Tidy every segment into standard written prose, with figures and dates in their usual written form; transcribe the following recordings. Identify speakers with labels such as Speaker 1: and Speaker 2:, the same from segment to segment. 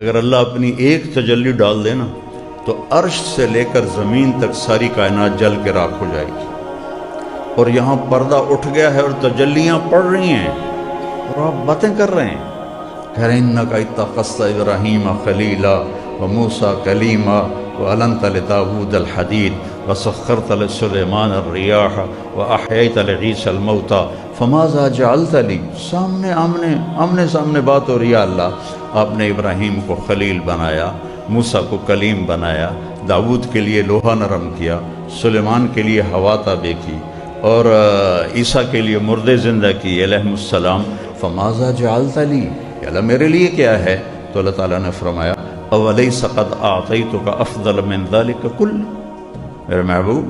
Speaker 1: اگر اللہ اپنی ایک تجلی ڈال دے نا تو عرش سے لے کر زمین تک ساری کائنات جل کے راکھ ہو جائے گی، اور یہاں پردہ اٹھ گیا ہے اور تجلیاں پڑ رہی ہیں اور آپ باتیں کر رہے ہیں، کہہ رہے ہیں اِنَّکَ اتَّخَذْتَ إِبْرَاهِيمَ خَلِيلًا وَمُوسَىٰ كَلِيمًا وَأَلَنتَ لِدَاوُودَ الْحَدِيدَ وَسَخَّرْتَ لِسُلَيْمَانَ الرِّيَاحَ وَأَحْيَيْتَ لِعِيسَى الْمَوْتَىٰ فَمَاذَا جَعَلْتَ لِي۔ سامنے آمنے سامنے بات ہو رہی ہے۔ اللہ آپ نے ابراہیم کو خلیل بنایا، موسیٰ کو کلیم بنایا، داود کے لیے لوہا نرم کیا، سلیمان کے لیے ہوا تابع کی، اور عیسیٰ کے لیے مردے زندہ کی علیہم السلام۔ فَمَاذَا جَعَلْتَ لِي، کہ اللہ میرے لیے کیا ہے؟ تو اللہ تعالیٰ نے فرمایا أَوَلَيْسَ قَدْ أَعْطَيْتُكَ أَفْضَلَ مِنْ ذَلِكَ كُلِّ، میرے محبوب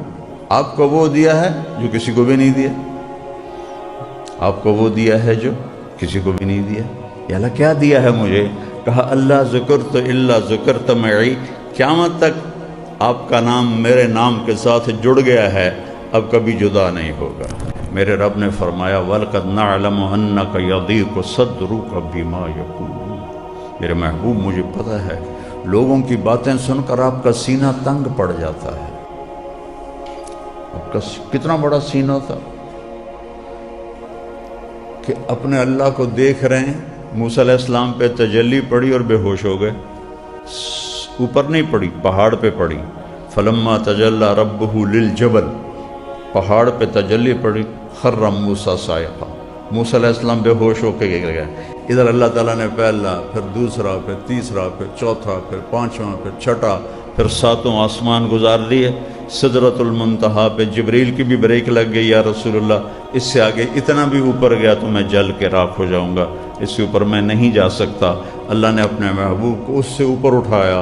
Speaker 1: آپ کو وہ دیا ہے جو کسی کو بھی نہیں دیا، آپ کو وہ دیا ہے جو کسی کو بھی نہیں دیا۔ یا اللہ کیا دیا ہے مجھے؟ کہا اللہ ذکرت الا ذکرت معی، قیامت تک آپ کا نام میرے نام کے ساتھ جڑ گیا ہے، اب کبھی جدا نہیں ہوگا۔ میرے رب نے فرمایا وَلَقَدْ نَعْلَمُ أَنَّكَ يَضِيقُ صَدْرُكَ بِمَا يَقُولُونَ، میرے محبوب مجھے پتہ ہے لوگوں کی باتیں سن کر آپ کا سینہ تنگ پڑ جاتا ہے۔ آپ کا کتنا بڑا سینہ تھا کہ اپنے اللہ کو دیکھ رہے ہیں، موسیٰ علیہ السلام پہ تجلی پڑی اور بے ہوش ہو گئے، اوپر نہیں پڑی، پہاڑ پہ پڑی۔ فلما تجلی ربہ للجبل، پہاڑ پہ تجلی پڑی، خر موسیٰ صاعقہ، موسیٰ علیہ السلام بے ہوش ہو کے گر گئے۔ ادھر اللہ تعالیٰ نے پہلا، پھر دوسرا، پھر تیسرا، پھر چوتھا، پھر پانچواں، پھر چھٹا، پھر ساتوں آسمان گزار دیے۔ سدرۃ المنتہا پہ جبریل کی بھی بریک لگ گئی، یا رسول اللہ اس سے آگے اتنا بھی اوپر گیا تو میں جل کے راکھ ہو جاؤں گا، اس سے اوپر میں نہیں جا سکتا۔ اللہ نے اپنے محبوب کو اس سے اوپر اٹھایا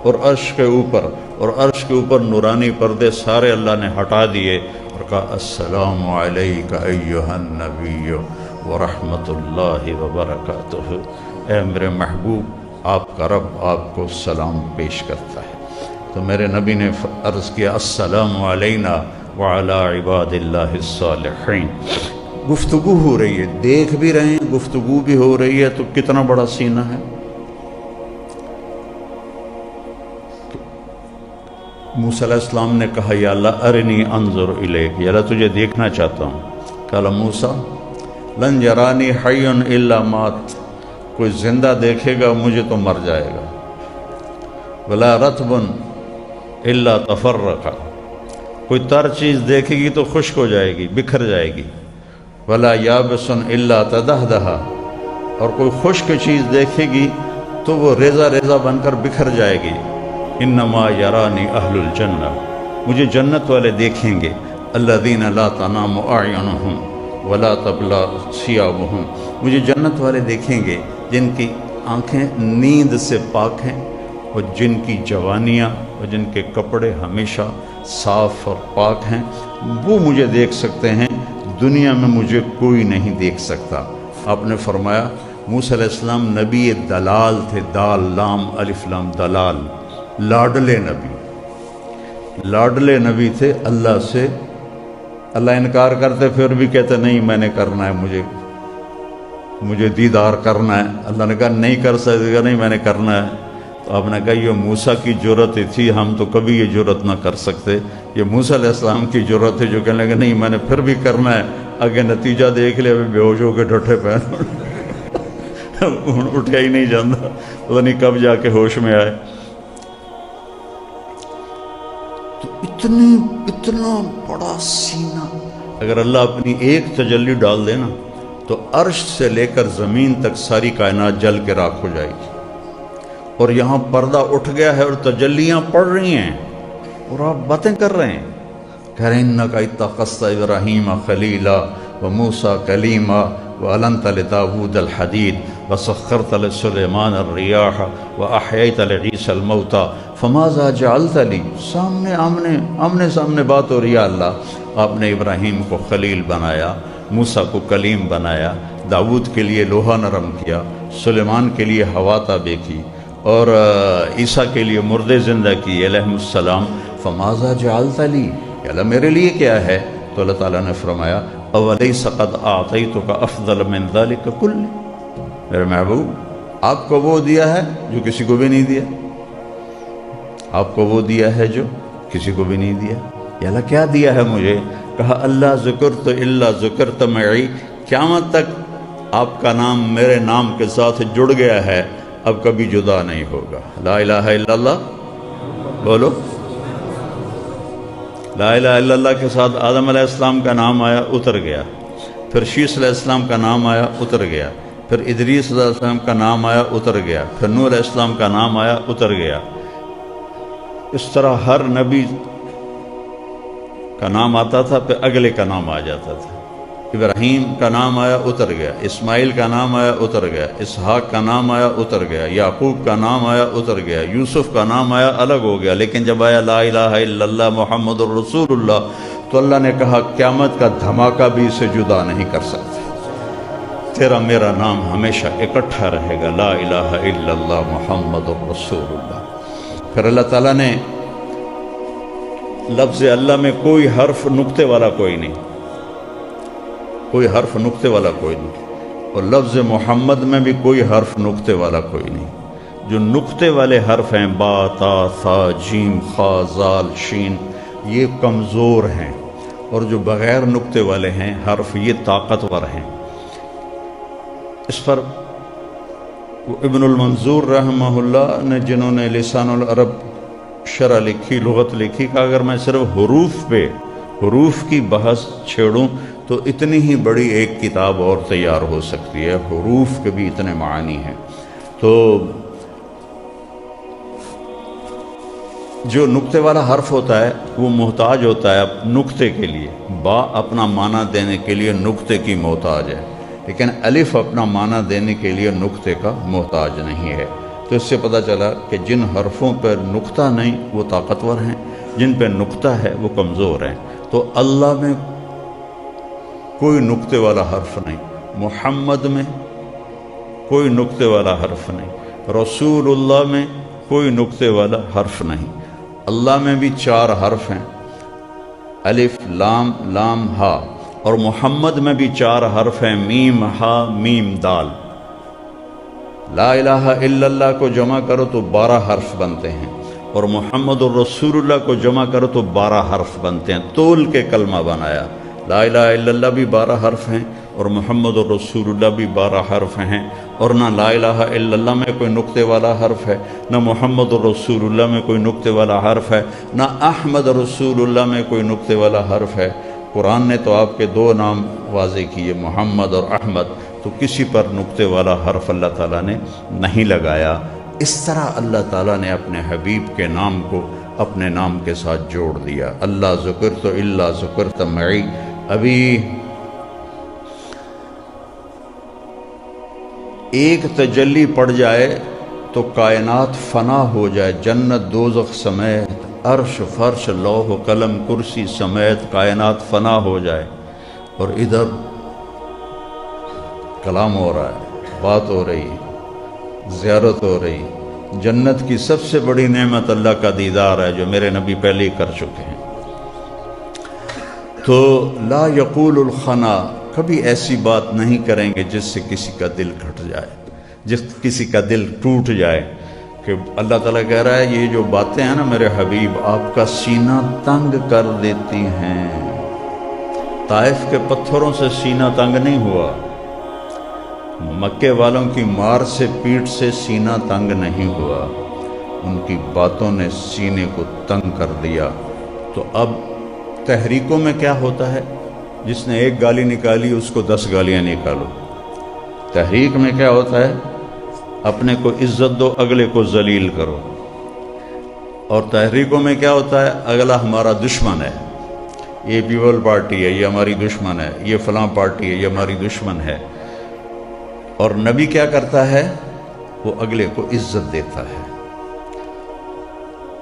Speaker 1: اور عرش کے اوپر نورانی پردے سارے اللہ نے ہٹا دیے اور کہا السلام علیک ایھا النبی ورحمۃ اللہ وبرکاتہ، اے میرے محبوب آپ کا رب آپ کو سلام پیش کرتا ہے۔ تو میرے نبی نے عرض کیا السلام علینا وعلی عباد اللہ الصالحین۔ گفتگو ہو رہی ہے، دیکھ بھی رہے ہیں، گفتگو بھی ہو رہی ہے، تو کتنا بڑا سینہ ہے۔ موسیٰ علیہ السلام نے کہا یا اللہ ارنی انظر الیک، یا اللہ تجھے دیکھنا چاہتا ہوں۔ قال موسیٰ لن یرانی حی الا مات، کوئی زندہ دیکھے گا مجھے تو مر جائے گا۔ ولا رطب الا تفرق، کوئی تر چیز دیکھے گی تو خشک ہو جائے گی، بکھر جائے گی۔ ولا یابس الا تدہدہ، اور کوئی خشک چیز دیکھے گی تو وہ ریزہ ریزہ بن کر بکھر جائے گی۔ انما یرانی اہل الجنہ، مجھے جنت والے دیکھیں گے۔ الذین لا تنام اعینہم ولا تبلی ثیابہم، مجھے جنت والے دیکھیں گے جن کی آنکھیں نیند سے پاک ہیں، اور جن کی جوانیاں اور جن کے کپڑے ہمیشہ صاف اور پاک ہیں، وہ مجھے دیکھ سکتے ہیں، دنیا میں مجھے کوئی نہیں دیکھ سکتا۔ آپ نے فرمایا موسیٰ علیہ السلام نبی دلال تھے، دال لام الف لام دلال، لاڈلے نبی تھے اللہ سے۔ اللہ انکار کرتے پھر بھی کہتے نہیں میں نے کرنا ہے، مجھے دیدار کرنا ہے۔ اللہ نے کہا نہیں کر سکتے، نہیں میں نے کرنا ہے۔ تو آپ نے کہا یہ موسیٰ کی جرت تھی، ہم تو کبھی یہ جرت نہ کر سکتے، یہ موسیٰ علیہ السلام کی جرت ہے جو کہنے لگے نہیں میں نے پھر بھی کرنا ہے۔ آگے نتیجہ دیکھ لیا، بے ہوش ہو کے ڈٹھے پہن اٹھیا ہی نہیں جانا، پتہ نہیں کب جا کے ہوش میں آئے۔ تو اتنا بڑا سینہ، اگر اللہ اپنی ایک تجلی ڈال دے نا تو عرش سے لے کر زمین تک ساری کائنات جل کے راکھ ہو جائے گی، اور یہاں پردہ اٹھ گیا ہے اور تجلیاں پڑ رہی ہیں اور آپ باتیں کر رہے ہیں، کہہ رہے ہیں اِنَّکَ اتَّخَذْتَ إِبْرَاهِيمَ خَلِيلًا وَمُوسَىٰ كَلِيمًا وَأَلَنتَ لِدَاوُودَ الْحَدِيدَ وَسَخَّرْتَ لِسُلَيْمَانَ الرِّيَاحَ وَأَحْيَيْتَ لِعِيسَى الْمَوْتَىٰ فَمَاذَا جَعَلْتَ لِي۔ آمنے سامنے بات ہو رہی ہے۔ اللہ آپ نے ابراہیم کو خلیل بنایا، موسیٰ کو کلیم بنایا، داود کے لیے لوہا نرم کیا، سلیمان کے لیے ہوا تابع کی، اور عیسیٰ کے لیے مردے زندہ کی علیہم السلام۔ فماذا جعلت لی، یا اللہ میرے لیے کیا ہے؟ تو اللہ تعالیٰ نے فرمایا اولیس قد اعطیتک افضل من ذلک کل، میرے محبوب آپ کو وہ دیا ہے جو کسی کو بھی نہیں دیا، آپ کو وہ دیا ہے جو کسی کو بھی نہیں دیا۔ یا اللہ کیا دیا ہے مجھے؟ کہا اللہ ذکرت الا ذکرت معی، قیامت تک آپ کا نام میرے نام کے ساتھ جڑ گیا ہے، اب کبھی جدا نہیں ہوگا۔ لا الہ الا اللہ بولو۔ لا الہ الا اللہ کے ساتھ آدم علیہ السلام کا نام آیا، اتر گیا، پھر شیس علیہ السلام کا نام آیا، اتر گیا، پھر ادریس علیہ السلام کا نام آیا، اتر گیا، پھر نوح علیہ السلام کا نام آیا، اتر گیا۔ اس طرح ہر نبی کا نام آتا تھا، پھر اگلے کا نام آ جاتا تھا۔ ابراہیم کا نام آیا، اتر گیا، اسماعیل کا نام آیا، اتر گیا، اسحاق کا نام آیا، اتر گیا، یعقوب کا نام آیا، اتر گیا، یوسف کا نام آیا، الگ ہو گیا۔ لیکن جب آیا لا الہ الا اللہ محمد الرسول اللہ، تو اللہ نے کہا قیامت کا دھماکہ بھی اسے جدا نہیں کر سکتے، تیرا میرا نام ہمیشہ اکٹھا رہے گا، لا الہ الا اللہ محمد الرسول اللہ۔ پھر اللہ تعالیٰ نے لفظ اللہ میں کوئی حرف نقطے والا کوئی نہیں، کوئی حرف نقطے والا کوئی نہیں، اور لفظ محمد میں بھی کوئی حرف نقطے والا کوئی نہیں۔ جو نقطے والے حرف ہیں با، تا، ثا، جیم، خا، زال، شین، یہ کمزور ہیں، اور جو بغیر نقطے والے ہیں حرف یہ طاقتور ہیں۔ اس پر ابن المنظور رحمہ اللہ نے، جنہوں نے لسان العرب شرح لکھی، لغت لکھی، کہ اگر میں صرف حروف کی بحث چھیڑوں تو اتنی ہی بڑی ایک کتاب اور تیار ہو سکتی ہے، حروف کے بھی اتنے معانی ہیں۔ تو جو نقطے والا حرف ہوتا ہے وہ محتاج ہوتا ہے نقطے کے لیے، با اپنا معنی دینے کے لیے نقطے کی محتاج ہے، لیکن الف اپنا معنی دینے کے لیے نقطے کا محتاج نہیں ہے۔ تو اس سے پتہ چلا کہ جن حرفوں پر نقطہ نہیں وہ طاقتور ہیں، جن پہ نقطہ ہے وہ کمزور ہیں۔ تو اللہ میں کوئی نقطے والا حرف نہیں، محمد میں کوئی نقطے والا حرف نہیں، رسول اللہ میں کوئی نقطے والا حرف نہیں۔ اللہ میں بھی 4 حرف ہیں، الف، لام، لام، ہا، اور محمد میں بھی 4 حرف ہیں، میم، ہا، میم، دال۔ لا الہ الا اللہ کو جمع کرو تو 12 حرف بنتے ہیں، اور محمد الرسول اللہ کو جمع کرو تو 12 حرف بنتے ہیں، تول کے کلمہ بنایا۔ لا الہ الا اللہ بھی 12 حرف ہیں، اور محمد الرسول اللہ بھی 12 حرف ہیں، اور نہ لا الہ الا اللہ میں کوئی نقطے والا حرف ہے، نہ محمد الرسول اللہ میں کوئی نقطے والا حرف ہے، نہ احمد رسول اللہ میں کوئی نقطے والا حرف ہے۔ قرآن نے تو آپ کے 2 نام واضح کیے، محمد اور احمد، تو کسی پر نقطے والا حرف اللہ تعالیٰ نے نہیں لگایا۔ اس طرح اللہ تعالیٰ نے اپنے حبیب کے نام کو اپنے نام کے ساتھ جوڑ دیا۔ اللہ ذکرت الا ذکرت معی۔ ابھی ایک تجلی پڑ جائے تو کائنات فنا ہو جائے، جنت دوزخ سمیت، عرش، فرش، لوح و قلم، کرسی سمیت کائنات فنا ہو جائے، اور ادھر کلام ہو رہا ہے، بات ہو رہی، زیارت ہو رہی۔ جنت کی سب سے بڑی نعمت اللہ کا دیدار ہے، جو میرے نبی پہلے ہی کر چکے ہیں۔ تو لا یقول الخنا، کبھی ایسی بات نہیں کریں گے جس سے کسی کا دل گھٹ جائے، جس کسی کا دل ٹوٹ جائے، کہ اللہ تعالیٰ کہہ رہا ہے یہ جو باتیں ہیں نا میرے حبیب، آپ کا سینہ تنگ کر دیتی ہیں۔ طائف کے پتھروں سے سینہ تنگ نہیں ہوا، مکے والوں کی مار سے، پیٹ سے سینہ تنگ نہیں ہوا، ان کی باتوں نے سینے کو تنگ کر دیا۔ تو اب تحریکوں میں کیا ہوتا ہے؟ جس نے 1 گالی نکالی اس کو 10 گالیاں نکالو۔ تحریک میں کیا ہوتا ہے؟ اپنے کو عزت دو، اگلے کو ذلیل کرو۔ اور تحریکوں میں کیا ہوتا ہے؟ اگلا ہمارا دشمن ہے، یہ پیپل پارٹی ہے، یہ ہماری دشمن ہے، یہ فلاں پارٹی ہے، یہ ہماری دشمن ہے۔ اور نبی کیا کرتا ہے؟ وہ اگلے کو عزت دیتا ہے،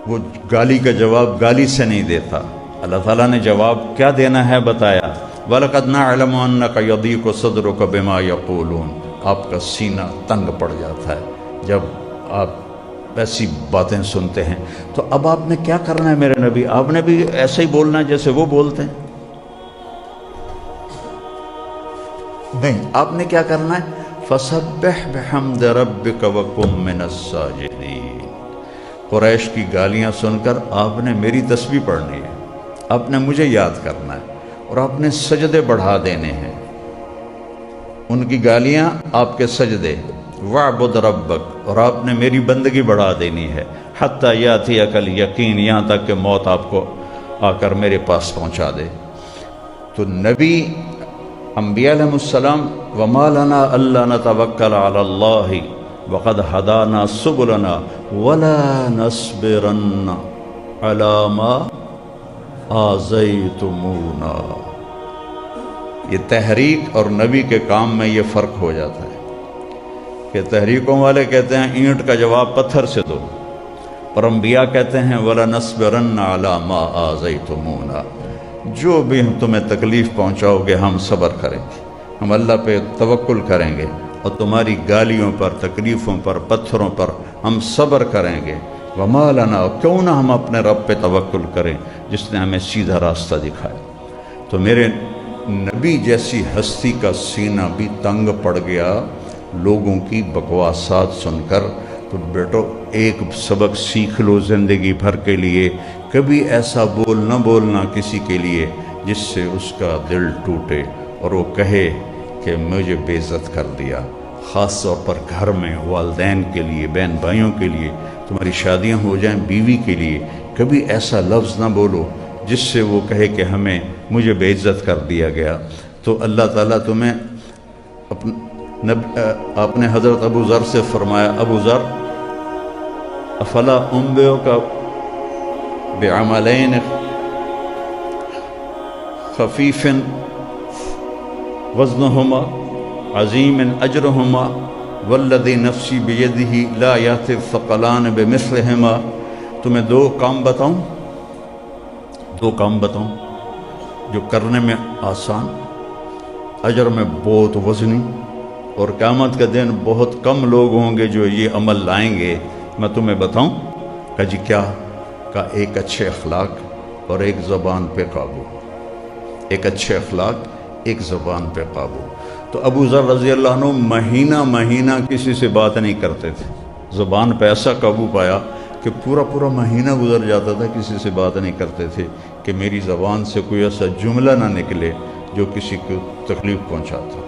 Speaker 1: وہ گالی کا جواب گالی سے نہیں دیتا۔ اللہ تعالیٰ نے جواب کیا دینا ہے بتایا، وَلَقَدْ نَعْلَمُ أَنَّكَ يَضِيقُ صَدْرُكَ بِمَا يَقُولُونَ۔ آپ کا سینہ تنگ پڑ جاتا ہے جب آپ ایسی باتیں سنتے ہیں۔ تو اب آپ نے کیا کرنا ہے میرے نبی؟ آپ نے بھی ایسے ہی بولنا ہے جیسے وہ بولتے ہیں؟ نہیں، آپ نے کیا کرنا ہے؟ فسبح بحمد ربک وکن من الساجدین۔ قریش کی گالیاں سن کر آپ نے میری تسبیح پڑھنی ہے، آپ نے مجھے یاد کرنا ہے اور آپ نے سجدے بڑھا دینے ہیں۔ ان کی گالیاں آپ کے سجدے، وَاعْبُدْ رَبَّكَ، اور آپ نے میری بندگی بڑھا دینی ہے، حَتَّى يَأْتِيَكَ الْيَقِينُ، یہاں تک کہ موت آپ کو آ کر میرے پاس پہنچا دے۔ تو نبی انبیاء علیہ السلام، وَمَا لَنَا أَلَّا نَتَوَكَّلَ عَلَى اللَّهِ وَقَدْ هَدَانَا سُبُلَنَا وَلَا نَصْبِرَنَّ عَلَى مَا آذَيْتُمُونَا۔ یہ تحریک اور نبی کے کام میں یہ فرق ہو جاتا ہے کہ تحریکوں والے کہتے ہیں اینٹ کا جواب پتھر سے دو، اور انبیاء کہتے ہیں وَلَنَصْبِرَنَّ عَلَى مَا آذَيْتُمُونَا، جو بھی ہم تمہیں تکلیف پہنچاؤ گے ہم صبر کریں گے، ہم اللہ پہ توکل کریں گے، اور تمہاری گالیوں پر، تکلیفوں پر، پتھروں پر ہم صبر کریں گے۔ وَمَا لَنَا، کیوں نہ ہم اپنے رب پہ توکل کریں جس نے ہمیں سیدھا راستہ دکھایا۔ تو میرے نبی جیسی ہستی کا سینہ بھی تنگ پڑ گیا لوگوں کی بکواسات سن کر۔ تو بیٹو ایک سبق سیکھ لو زندگی بھر کے لیے، کبھی ایسا بول نہ بولنا کسی کے لیے جس سے اس کا دل ٹوٹے اور وہ کہے کہ مجھے بے عزت کر دیا۔ خاص طور پر گھر میں والدین کے لیے، بہن بھائیوں کے لیے، تمہاری شادیاں ہو جائیں، بیوی کے لیے، کبھی ایسا لفظ نہ بولو جس سے وہ کہے کہ مجھے بے عزت کر دیا گیا۔ تو اللہ تعالیٰ تمہیں آپ نے حضرت ابو ذر سے فرمایا، ابو ذر افلا انبئک بعملین خفیف وزنہما عظیم اجرہما والذی نفسی بیدہ لا یأتی الثقلان بمثلہما۔ تمہیں دو کام بتاؤں جو کرنے میں آسان، اجر میں بہت وزنی، اور قیامت کے دن بہت کم لوگ ہوں گے جو یہ عمل لائیں گے۔ میں تمہیں بتاؤں؟ کہا جی کیا؟ کہا ایک اچھے اخلاق اور ایک زبان پہ قابو۔ ایک اچھے اخلاق، ایک زبان پہ قابو۔ تو ابو ذر رضی اللہ عنہ مہینہ کسی سے بات نہیں کرتے تھے، زبان پہ ایسا قابو پایا کہ پورا مہینہ گزر جاتا تھا کسی سے بات نہیں کرتے تھے کہ میری زبان سے کوئی ایسا جملہ نہ نکلے جو کسی کو تکلیف پہنچاتا۔